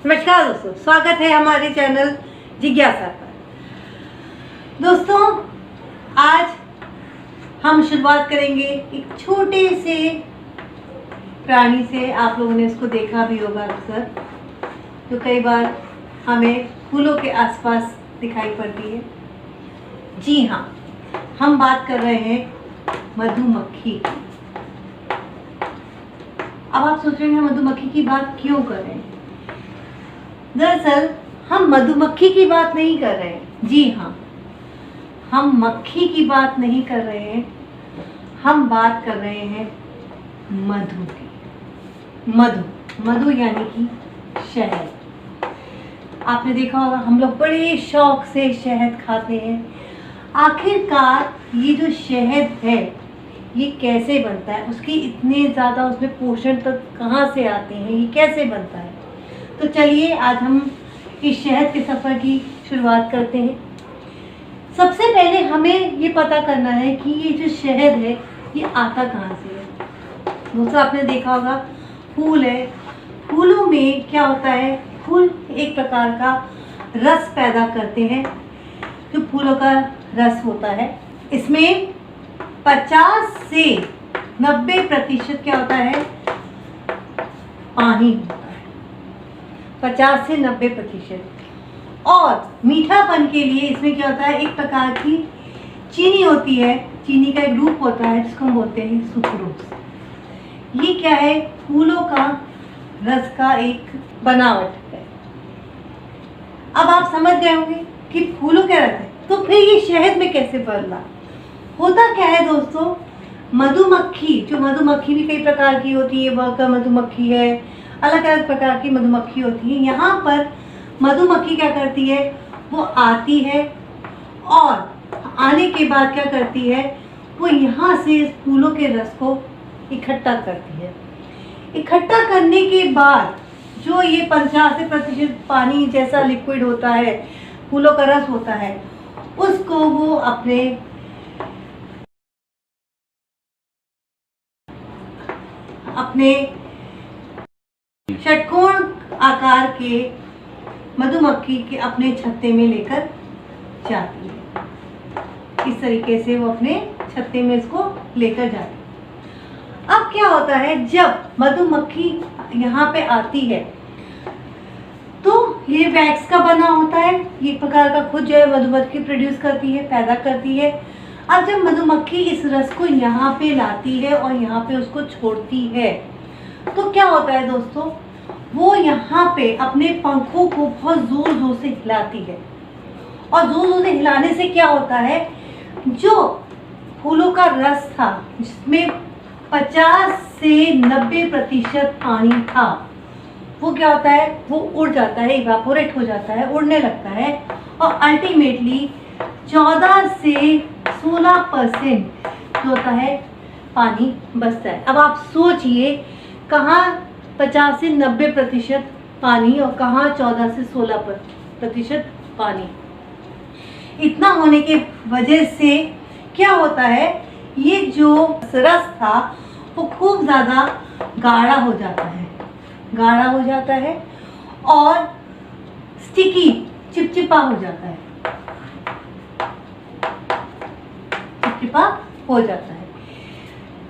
नमस्कार दोस्तों, स्वागत है हमारे चैनल जिज्ञासा पर। दोस्तों, आज हम शुरुआत करेंगे एक छोटे से प्राणी से। आप लोगों ने इसको देखा भी होगा अक्सर, तो कई बार हमें फूलों के आसपास दिखाई पड़ती है। जी हाँ, हम बात कर रहे हैं मधुमक्खी। अब आप सोच रहे हैं मधुमक्खी की बात क्यों कर रहे हैं? दरअसल हम मधुमक्खी की बात नहीं कर रहे हैं। जी हाँ, हम मक्खी की बात नहीं कर रहे हैं, हम बात कर रहे हैं मधु की। मधु यानी कि शहद। आपने देखा होगा हम लोग बड़े शौक से शहद खाते हैं। आखिरकार ये जो शहद है ये कैसे बनता है, उसकी इतने ज़्यादा उसमें पोषण तत्व कहाँ से आते हैं, ये कैसे बनता है? तो चलिए आज हम इस शहद के सफ़र की शुरुआत करते हैं। सबसे पहले हमें ये पता करना है कि ये जो शहद है ये आता कहाँ से है। दोस्तों, आपने देखा होगा फूल है, फूलों में क्या होता है, फूल एक प्रकार का रस पैदा करते हैं। जो फूलों का रस होता है इसमें 50 से 90% क्या होता है, पानी होता है। 50 से 90%। और मीठापन के लिए इसमें क्या होता है, एक प्रकार की चीनी होती है। चीनी का एक रूप होता है जिसको हम बोलते हैं सुक्रोज। ये क्या है, फूलों का रस का एक बनावट है। अब आप समझ गए होंगे कि फूलों का रस है, तो फिर ये शहद में कैसे बदला? होता क्या है दोस्तों, मधुमक्खी, जो मधुमक्खी भी कई प्रकार की होती है, वह का मधुमक्खी है, अलग अलग प्रकार की मधुमक्खी होती है। यहाँ पर मधुमक्खी क्या करती है, वो आती है और आने के बाद क्या करती है, वो यहाँ से इस फूलों के रस को इकट्ठा करती है। इकट्ठा करने के बाद जो ये 50% पानी जैसा लिक्विड होता है, फूलों का रस होता है, उसको वो अपने षटकोण आकार के मधुमक्खी के अपने छत्ते में लेकर जाती है। इस तरीके से वो अपने छत्ते में इसको लेकर जाती है। अब क्या होता है, जब मधुमक्खी यहाँ पे आती है तो ये वैक्स का बना होता है। ये प्रकार का खुद जो है मधुमक्खी प्रोड्यूस करती है, पैदा करती है। अब जब मधुमक्खी इस रस को यहाँ पे लाती है और यहाँ पे उसको छोड़ती है, तो क्या होता है दोस्तों, वो यहाँ पे अपने पंखों को बहुत जोर जोर से हिलाती है। और जोर जोर से हिलाने से क्या होता है, जो फूलों का रस था जिसमें 50 से 90% पानी था, वो क्या होता है, वो उड़ जाता है, इवापोरेट हो जाता है, उड़ने लगता है। और अल्टीमेटली 14 से 16% जो होता है पानी बचता है। अब आप सोचिए, कहाँ 50 से 90% पानी और कहाँ 14 से 16% पानी। इतना होने के वजह से क्या होता है, ये जो रस था वो खूब ज़्यादा गाढ़ा हो जाता है और स्टिकी, चिपचिपा हो जाता है,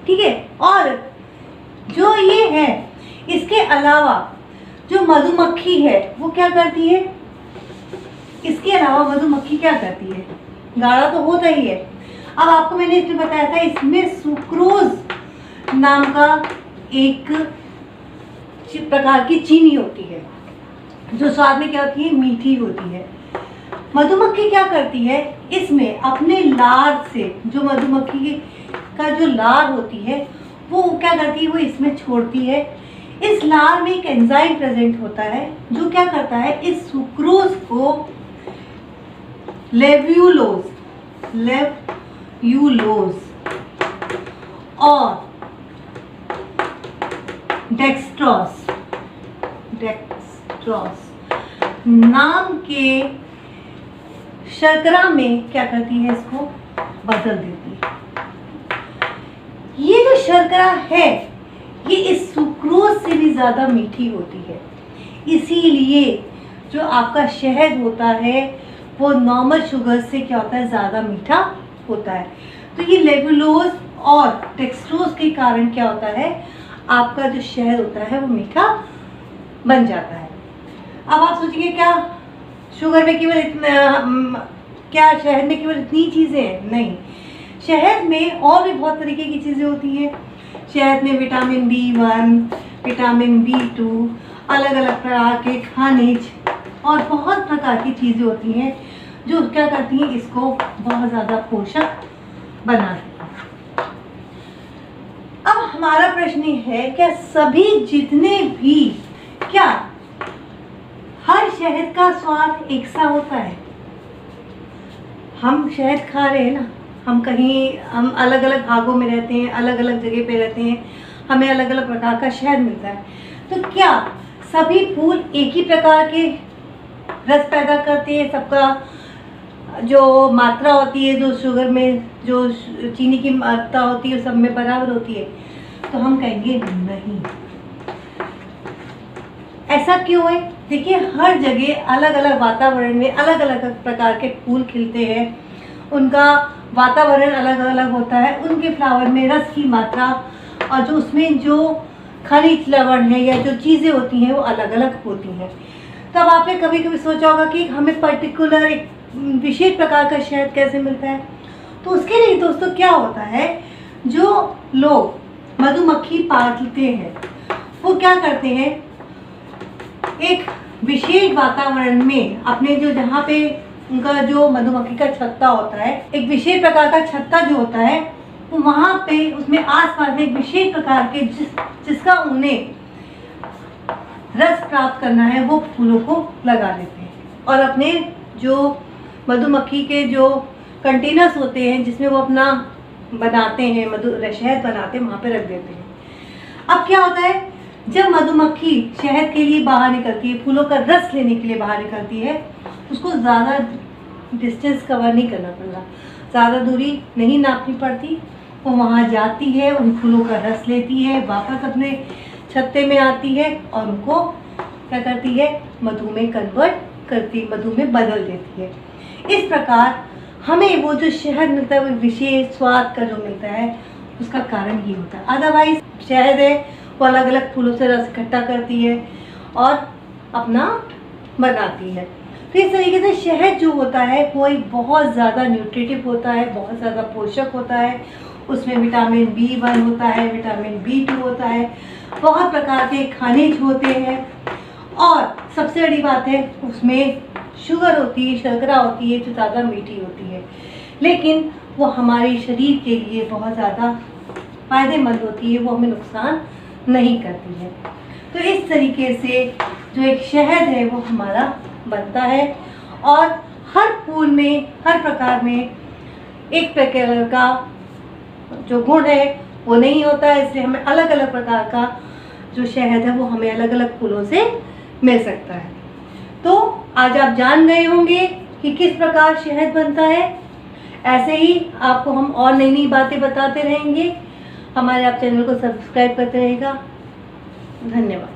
ठीक है। और जो ये है, इसके अलावा जो मधुमक्खी है वो क्या करती है, इसके अलावा मधुमक्खी क्या करती है, गाढ़ा तो होता ही है। अब आपको मैंने इसमें बताया था, इसमें सुक्रोज नाम का एक प्रकार की चीनी होती है जो स्वाद में क्या होती है, मीठी होती है। मधुमक्खी क्या करती है, इसमें अपने लार से, जो मधुमक्खी का जो लार होती है वो क्या करती है, वो इसमें छोड़ती है। इस लार में एक एंजाइम प्रेजेंट होता है जो क्या करता है, इस सुक्रोज को लेव्यूलोज और डेक्सट्रोज नाम के शर्करा में क्या करती है, इसको बदल देती है। ये जो शर्करा है ये इस सुक्रोज से भी ज़्यादा मीठी होती है। इसीलिए जो आपका शहद होता है वो नॉर्मल शुगर से क्या होता है, ज़्यादा मीठा होता है। तो ये लेवुलोज और डेक्सट्रोज के कारण क्या होता है, आपका जो शहद होता है वो मीठा बन जाता है। अब आप सोचिए क्या शुगर में केवल इतना, क्या शहद में केवल इतनी चीज़ें हैं? नहीं, शहद में और भी बहुत तरीके की चीज़ें होती हैं। शहद में विटामिन B1, विटामिन B2, अलग अलग प्रकार के खनिज और बहुत प्रकार की चीज़ें होती हैं जो क्या करती हैं, इसको बहुत ज़्यादा पोषक बनाती हैं। अब हमारा प्रश्न है, क्या सभी जितने भी, क्या हर शहद का स्वाद एक सा होता है? हम शहद खा रहे हैं ना, हम अलग अलग भागों में रहते हैं, अलग अलग जगह पे रहते हैं, हमें अलग अलग प्रकार का शहद मिलता है। तो क्या सभी फूल एक ही प्रकार के रस पैदा करते हैं? सबका जो मात्रा होती है, जो शुगर में जो चीनी की मात्रा होती है, सब में बराबर होती है? तो हम कहेंगे नहीं। ऐसा क्यों है? देखिए, हर जगह अलग अलग वातावरण में अलग अलग प्रकार के फूल खिलते हैं, उनका वातावरण अलग अलग होता है, उनके फ्लावर में रस की मात्रा और जो उसमें जो खनिज लवण है या जो चीज़ें होती हैं वो अलग अलग होती हैं। तब आपने कभी कभी सोचा होगा कि हमें पर्टिकुलर एक विशेष प्रकार का शहद कैसे मिलता है? तो उसके लिए दोस्तों क्या होता है, जो लोग मधुमक्खी पालते हैं वो क्या करते हैं, एक विशेष वातावरण में अपने जो जहाँ पे उनका जो मधुमक्खी का छत्ता होता है, एक विशेष प्रकार का छत्ता जो होता है, तो वहाँ पे उसमें आसपास में एक विशेष प्रकार के जिसका उन्हें रस प्राप्त करना है वो फूलों को लगा देते हैं और अपने जो मधुमक्खी के जो कंटेनर्स होते हैं जिसमें वो अपना बनाते हैं, शहद बनाते हैं, वहाँ पे रख देते हैं। अब क्या होता है, जब मधुमक्खी शहद के लिए बाहर निकलती है, फूलों का रस लेने के लिए बाहर निकलती है, उसको ज़्यादा डिस्टेंस कवर नहीं करना पड़ता, ज़्यादा दूरी नहीं नापनी पड़ती। वो वहाँ जाती है, उन फूलों का रस लेती है, वापस अपने छत्ते में आती है और उनको क्या करती है, मधु में कन्वर्ट करती, मधु में बदल देती है। इस प्रकार हमें वो जो शहद मिलता है वो विशेष स्वाद का जो मिलता है उसका कारण ये होता है। अदरवाइज शहद है वो अलग अलग फूलों से रस इकट्ठा करती है और अपना बनाती है। तो इस तरीके से शहद जो होता है वो एक बहुत ज़्यादा न्यूट्रिटिव होता है, बहुत ज़्यादा पोषक होता है। उसमें विटामिन B1 होता है, विटामिन B2 होता है, बहुत प्रकार के खनिज होते हैं और सबसे बड़ी बात है उसमें शुगर होती है, शर्करा होती है जो ज़्यादा मीठी होती है, लेकिन वो हमारे शरीर के लिए बहुत ज़्यादा फ़ायदेमंद होती है, वो हमें नुकसान नहीं करती है। तो इस तरीके से जो एक शहद है वो हमारा बनता है और हर फूल में, हर प्रकार में एक प्रकार का जो गुण है वो नहीं होता है, इसलिए हमें अलग अलग प्रकार का जो शहद है वो हमें अलग अलग फूलों से मिल सकता है। तो आज आप जान गए होंगे कि किस प्रकार शहद बनता है। ऐसे ही आपको हम और नई नई बातें बताते रहेंगे। हमारे आप चैनल को सब्सक्राइब करते रहेगा। धन्यवाद।